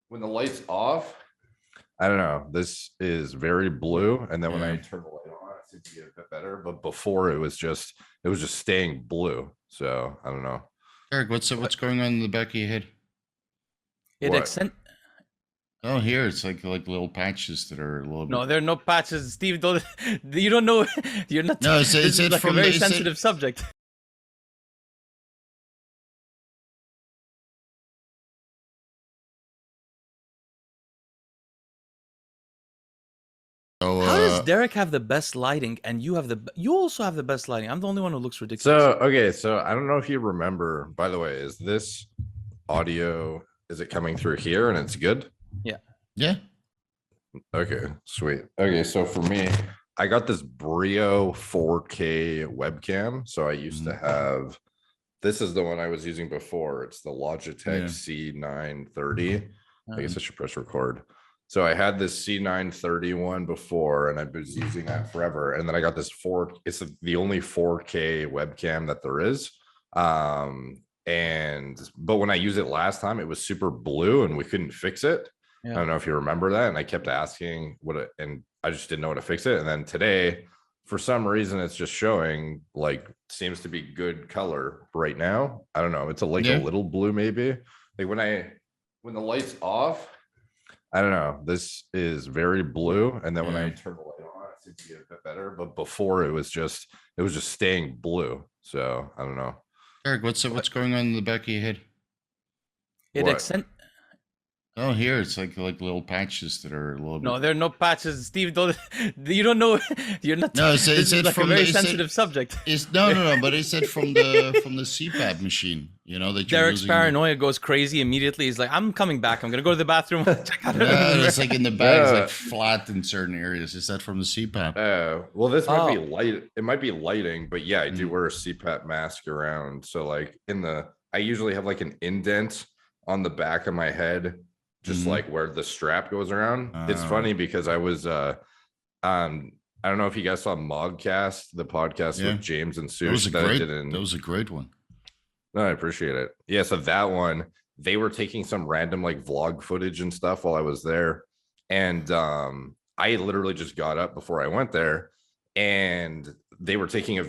when the light's off, I don't know. This is very blue, and then when I turn the light on, it seems to get a bit better. But before, it was just staying blue. So I don't know. Eric, what's going on in the back of your head? It What? accent. Oh, here it's like little patches that are a little bit. No, there are no patches, Steve. Don't you don't know? You're not. No, this is like a very sensitive subject. So, How does Derek have the best lighting and you also have the best lighting? I'm the only one who looks ridiculous. So I don't know if you remember, by the way, is this audio, is it coming through here and it's good? yeah. Okay, sweet. Okay, so for me, I got this Brio 4K webcam. So I used to have, this is the one I was using before. It's the Logitech C930. I guess I should press record. So I had this C930 one before, and I was using that forever. And then I got this it's the only 4K webcam that there is. But when I used it last time, it was super blue and we couldn't fix it. I don't know if you remember that. And I kept asking and I just didn't know how to fix it. And then today, for some reason, it's just showing seems to be good color right now. I don't know. It's a little blue, maybe. Like when the light's off, I don't know. This is very blue. And then when I turn the light on, it seems to get a bit better. But before it was just staying blue. So I don't know. Eric, what's going on in the back of your head? It accent. Oh, here it's like little patches that are a little bit. No, there are no patches, Steve. Don't you don't know? You're not. No, this is like a very sensitive subject. No. But it said from the CPAP machine. You know that you're Derek's paranoia goes crazy immediately. He's like, "I'm coming back. I'm gonna go to the bathroom." Check out No, it's like in the back. It's like flat in certain areas. Is that from the CPAP? Well, this might be light. It might be lighting, but yeah, I do wear a CPAP mask around. So I usually have like an indent on the back of my head. Just like where the strap goes around. It's funny because I was I don't know if you guys saw Mogcast, the podcast with James and Sue. That was a great one. No, I appreciate it. Yeah, so that one, they were taking some random vlog footage and stuff while I was there. And I literally just got up before I went there, and they were taking a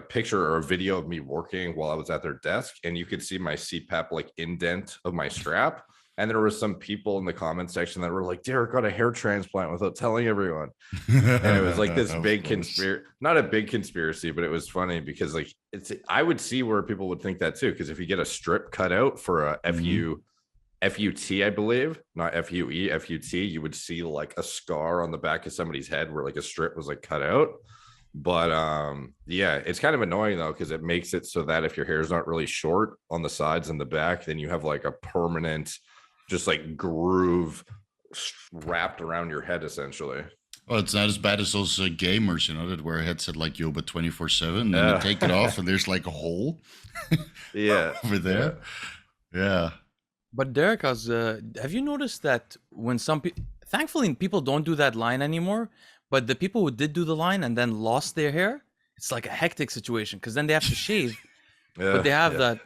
picture or a video of me working while I was at their desk, and you could see my CPAP indent of my strap. And there were some people in the comment section that were like, Derek got a hair transplant without telling everyone. And it was like this big conspiracy, not a big conspiracy, but it was funny because I would see where people would think that too. Because if you get a strip cut out for a FUT, I believe, not FUE, FUT, you would see a scar on the back of somebody's head where a strip was cut out. But yeah, it's kind of annoying though, because it makes it so that if your hair is not really short on the sides and the back, then you have a permanent just groove wrapped around your head essentially. Well, it's not as bad as those gamers, that wear a headset like Yoba 24/7, and then they take it off and there's a hole over there. Yeah. But Derek, have you noticed that when some people, thankfully people don't do that line anymore, but the people who did do the line and then lost their hair, it's like a hectic situation because then they have to shave. But they have that.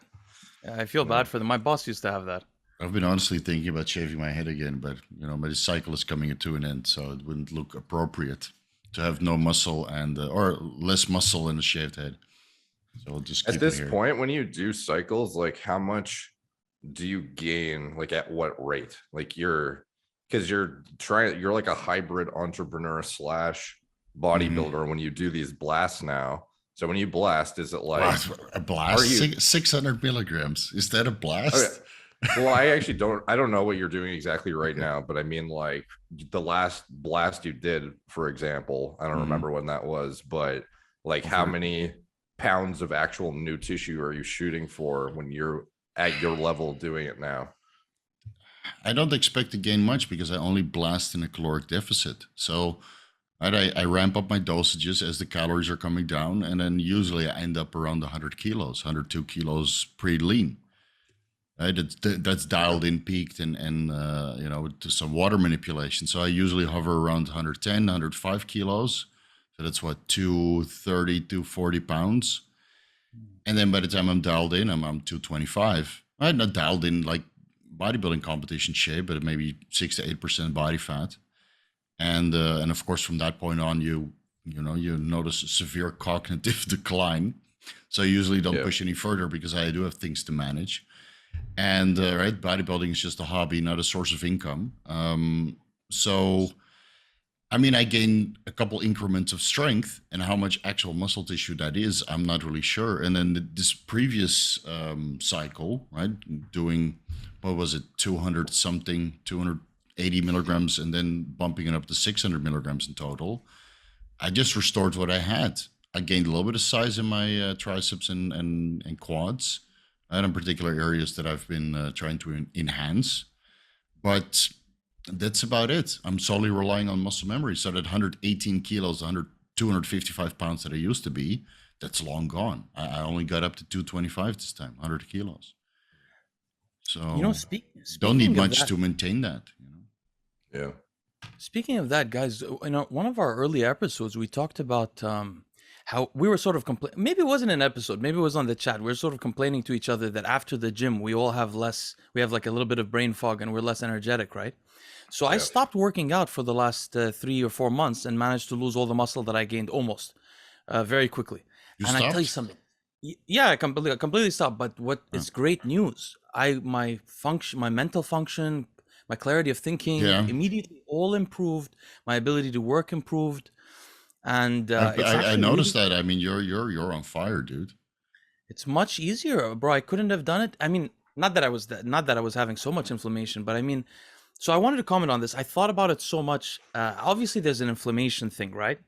I feel bad for them. My boss used to have that. I've been honestly thinking about shaving my head again, but my cycle is coming to an end, so it wouldn't look appropriate to have no muscle or less muscle in a shaved head. So I'll just keep at this point, when you do cycles, how much do you gain? At what rate? Because you're like a hybrid entrepreneur / bodybuilder when you do these blasts now. So when you blast, is it a blast? 600 milligrams? Is that a blast? Okay. Well, I don't know what you're doing exactly right now, but I mean, the last blast you did, for example, I don't remember when that was, but how many pounds of actual new tissue are you shooting for when you're at your level doing it now? I don't expect to gain much because I only blast in a caloric deficit. So I ramp up my dosages as the calories are coming down, and then usually I end up around 100 kilos, 102 kilos pretty lean. Right, that's dialed in, peaked, and to some water manipulation. So I usually hover around 110, 105 kilos. So that's what, 230, 240 pounds. And then by the time I'm dialed in, I'm 225. Right, not dialed in bodybuilding competition shape, but maybe 6 to 8% body fat. And of course, from that point on, you notice a severe cognitive decline. So I usually don't Yeah. push any further because I do have things to manage. And right, bodybuilding is just a hobby, not a source of income. So I mean, I gain a couple increments of strength, and how much actual muscle tissue that is, I'm not really sure. And then this previous cycle, right, doing, what was it, 200 something, 280 milligrams, and then bumping it up to 600 milligrams in total, I just restored what I had. I gained a little bit of size in my triceps and quads, and in particular areas that I've been trying to enhance. But that's about it. I'm solely relying on muscle memory. So that 118 kilos, 255 pounds that I used to be, that's long gone. I only got up to 225 this time, 100 kilos. So don't need speaking of much that, to maintain that. Yeah. speaking of that, guys, in one of our early episodes, we talked about how we were sort of maybe it wasn't an episode, maybe it was on the chat. We were sort of complaining to each other that after the gym, we have like a little bit of brain fog and we're less energetic, right? So I Yeah. stopped working out for the last 3 or 4 months and managed to lose all the muscle that I gained almost very quickly. You And I tell you stopped? something. Yeah, I completely stopped. But what Oh. is great news? My mental function, my clarity of thinking Yeah. immediately all improved. My ability to work improved, and it's I actually noticed really, that. I mean, you're on fire, dude. it's much easier, bro. I couldn't have done it. I mean, not that I was having so much inflammation, but I mean, so I wanted to comment on this. I thought about it so much. Obviously, there's an inflammation thing, right?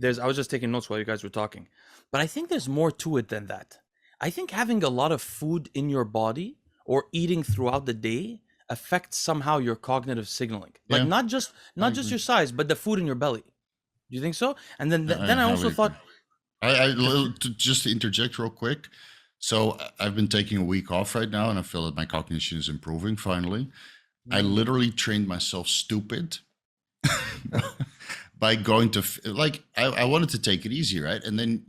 I was just taking notes while you guys were talking, but I think there's more to it than that. I think having a lot of food in your body or eating throughout the day affects somehow your cognitive signaling. Like Yeah, I not just agree. your size, but the food in your belly. Do you think so? And then I then I highly also agree. thought the food. Just to interject real quick. So I've been taking a week off right now, and I feel that my cognition is improving finally. I Mm, literally trained myself stupid by going to like I wanted to take it easy, right? And then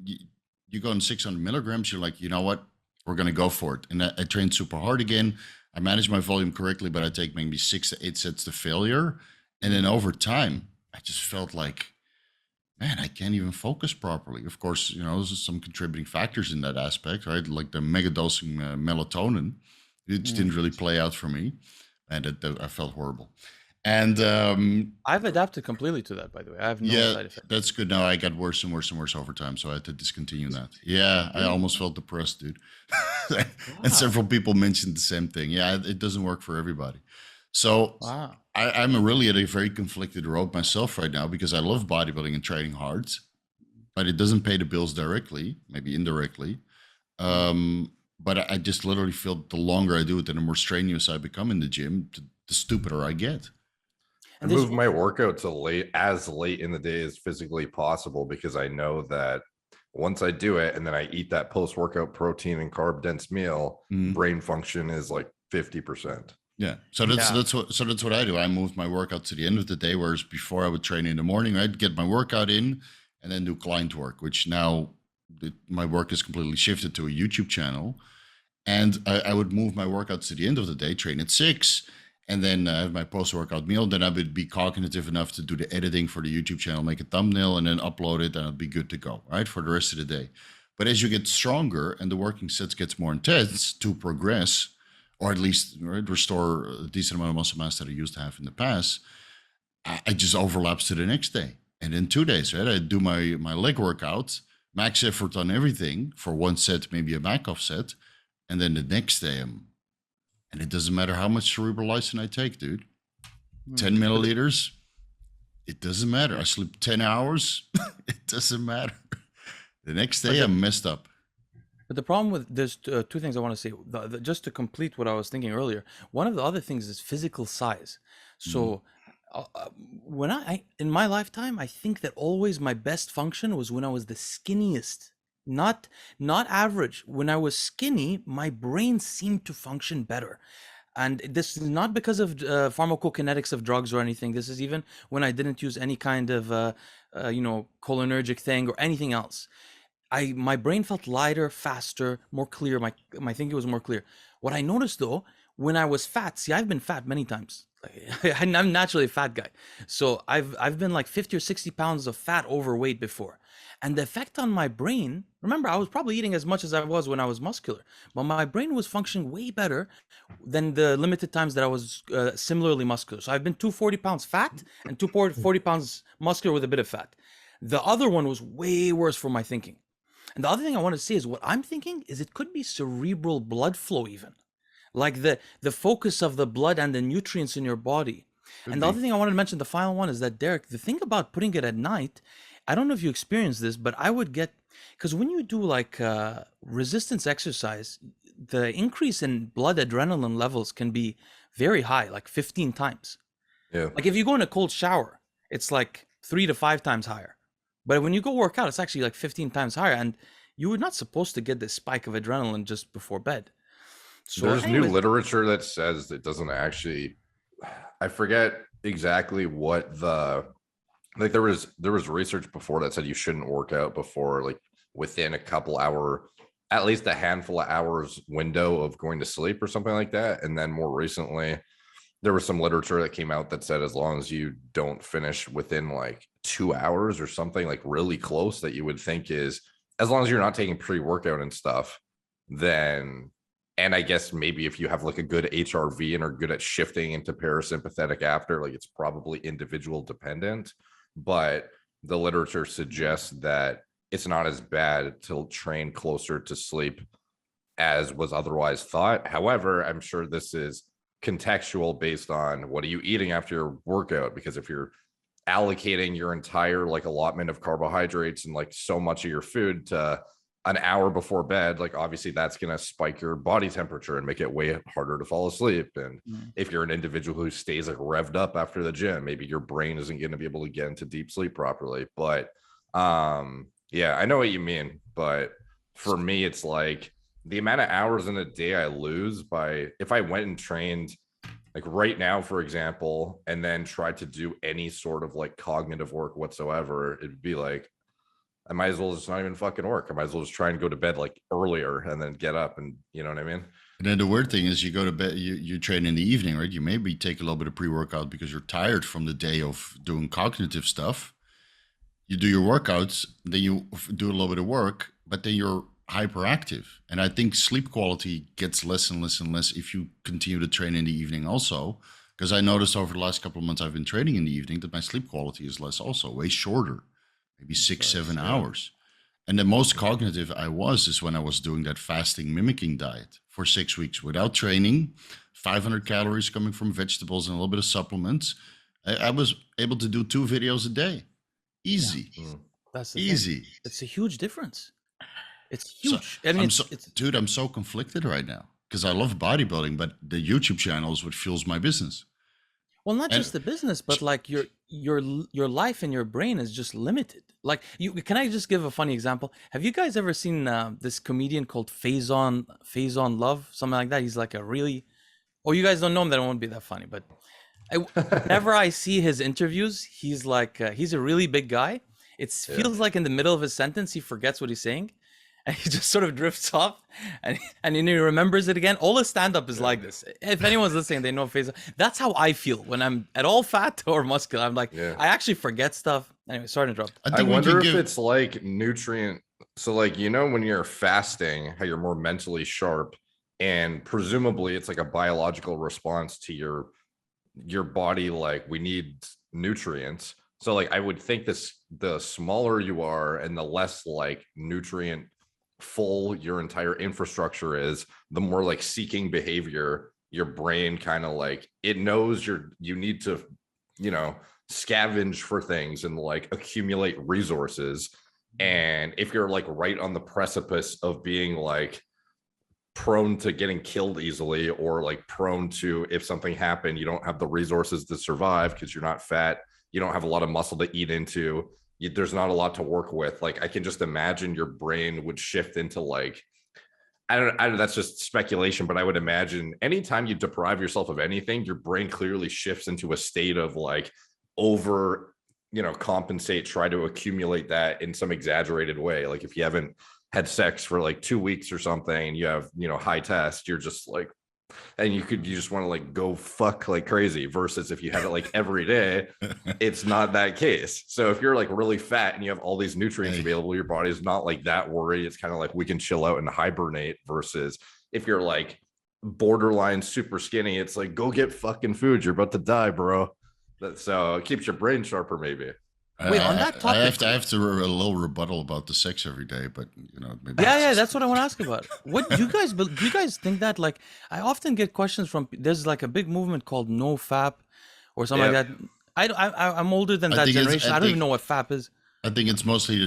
you go on 600 milligrams. You're like, you know what? We're gonna go for it. And I trained super hard again. I manage my volume correctly, but I take maybe 6 to 8 sets to failure. And then mm, over time, I just felt like, man, I can't even focus properly. Of course, there's some contributing factors in that aspect, right? Like the megadosing melatonin, it just mm. didn't really play out for me, and I felt horrible. And I've adapted completely to that, by the way. I have no yeah, side effects. that's good. Now I got worse and worse and worse over time, so I had to discontinue that. Yeah, I Really? almost felt depressed, dude. And Wow. several people mentioned the same thing. Yeah, it doesn't work for everybody. So Wow. I'm really at a very conflicted road myself right now because I love bodybuilding and training hard, but it doesn't pay the bills directly, maybe indirectly. Mm. But I just literally feel the longer I do it and the more strenuous I become in the gym, the stupider I get. I And there's move my workout to late in the day as physically possible because I know that once I do it and then I eat that post-workout protein and carb dense meal, Mm. brain function is like 50%. Yeah. So yeah. that's what I do. I moved my workout to the end of the day, whereas before I would train in the morning, I'd get my workout in and then do client work, which now my work is completely shifted to a YouTube channel. And I would move my workouts to the end of the day, train at 6, and then have my post-workout meal. Then I would be cognitive enough to do the editing for the YouTube channel, make a thumbnail, and then upload it, and I'd be good to go, right, for the rest of the day. But as you get stronger and the working sets gets more intense to progress, or at least, right, restore a decent amount of muscle mass that I used to have in the past, I just overlaps to the next day. And in 2 days, right, I do my leg workout, max effort on everything for one set, maybe a back off set. And then the next day, and it doesn't matter how much cerebral lysin I take, dude. Mm. 10 milliliters, it doesn't matter. I sleep 10 hours, it doesn't matter. The next But day, the I'm messed up. but the problem with there's two things I want to say. Just to complete what I was thinking earlier, one of the other things is physical size. Mhm. So uh, uh, when in my lifetime, I think that always my best function was when I was the skinniest, not average. When I was skinny, my brain seemed to function better. And this is not because of pharmacokinetics of drugs or anything. This is even when I didn't use any kind of cholinergic thing or anything else. My brain felt lighter, faster, more clear. My thinking was more clear. What I noticed though when I was fat, see, I've been fat many times. Like, I'm naturally a fat guy. So I've been like 50 or 60 pounds of fat overweight before. And the effect on my brain, remember, I was probably eating as much as I was when I was muscular, but my brain was functioning way better than the limited times that I was similarly muscular. So I've been 240 pounds fat and 240 pounds muscular with a bit of fat. The other one was way worse for my thinking. And the other thing I want to say is what I'm thinking is it could be cerebral blood flow even. Like the focus of the blood and the nutrients in your body. And the other thing I wanted to mention, the final one, is that Derek, the thing about putting it at night, I don't know if you experience this, but I would get, because when you do like resistance exercise, the increase in blood adrenaline levels can be very high, like 15 times. Yeah. Like if you go in a cold shower, it's like 3 to 5 times higher. But when you go work out, it's actually like 15 times higher. And you were not supposed to get this spike of adrenaline just before bed. So There's new anyways, literature that says it doesn't actually, I forget exactly what the, like there was research before that said you shouldn't work out before like within a couple hour, at least a handful of hours window of going to sleep or something like that. And then more recently, there was some literature that came out that said as long as you don't finish within like 2 hours or something like really close, that you would think is, as long as you're not taking pre-workout and stuff, then, and I guess maybe if you have like a good HRV and are good at shifting into parasympathetic after, like it's probably individual dependent, but the literature suggests that it's not as bad to train closer to sleep as was otherwise thought. However, I'm sure this is contextual based on what are you eating after your workout, because if you're allocating your entire like allotment of carbohydrates and like so much of your food to an hour before bed, like obviously that's going to spike your body temperature and make it way harder to fall asleep. And if you're an individual who stays like revved up after the gym, maybe your brain isn't going to be able to get into deep sleep properly. But yeah, I know what you mean, but for me it's like the amount of hours in a day I lose by, if I went and trained like right now, for example, and then tried to do any sort of like cognitive work whatsoever, it'd be like, I might as well just not even fucking work. I might as well just try and go to bed like earlier and then get up, and you know what I mean? And then the weird thing is you go to bed, you train in the evening, right? You maybe take a little bit of pre-workout because you're tired from the day of doing cognitive stuff. You do your workouts, then you do a little bit of work, but then you're hyperactive. And I think sleep quality gets less and less and less if you continue to train in the evening also. Because I noticed over the last couple of months I've been training in the evening that my sleep quality is less also, way shorter, maybe 6-7 hours. And the most cognitive I was is when I was doing that fasting mimicking diet for 6 weeks without training, 500 calories coming from vegetables and a little bit of supplements. I was able to do 2 videos a day. Easy. Yeah. That's the easy. Thing. It's a huge difference. It's So, huge. I mean, dude, I'm so conflicted right now because I love bodybuilding, but the YouTube channel is what fuels my business. Well, not just the business, but like your life and your brain is just limited. Like can I just give a funny example? Have you guys ever seen this comedian called Faison Love, something like that? He's like a really, oh, you guys don't know him, then it won't be that funny. But whenever I see his interviews, he's like he's a really big guy. It feels like in the middle of his sentence he forgets what he's saying, and he just sort of drifts off, and then he remembers it again. All his stand-up is like this. If anyone's listening, they know Faison. That's how I feel when I'm at all fat or muscular. I'm like, I actually forget stuff. Anyway, sorry to interrupt. I wonder if it's like nutrient. So like, you know, when you're fasting, how you're more mentally sharp, and presumably it's like a biological response to your body. Like we need nutrients. So like, I would think the smaller you are and the less like nutrient full your entire infrastructure is, the more like seeking behavior your brain kind of like, it knows you need to, you know, scavenge for things and like accumulate resources. And if you're like right on the precipice of being like prone to getting killed easily, or like prone to, if something happened, you don't have the resources to survive because you're not fat, you don't have a lot of muscle to eat into, there's not a lot to work with. Like I can just imagine your brain would shift into like, I don't, that's just speculation, but I would imagine anytime you deprive yourself of anything, your brain clearly shifts into a state of like over, you know, compensate, try to accumulate that in some exaggerated way. Like if you haven't had sex for like 2 weeks or something and you have, you know, high test, you're just like and you just want to like go fuck like crazy, versus if you have it like every day, it's not that case. So if you're like really fat and you have all these nutrients available, your body is not like that worried. It's kind of like we can chill out and hibernate, versus if you're like borderline super skinny, it's like go get fucking food, you're about to die, bro. So it keeps your brain sharper maybe. Wait, on that topic, I have to a little rebuttal about the sex every day, but you know, maybe yeah, that's what I want to ask about. What do you guys think that, like, I often get questions from, there's like a big movement called no fap or something like that. I'm older than that generation. I don't even know what fap is. I think it's mostly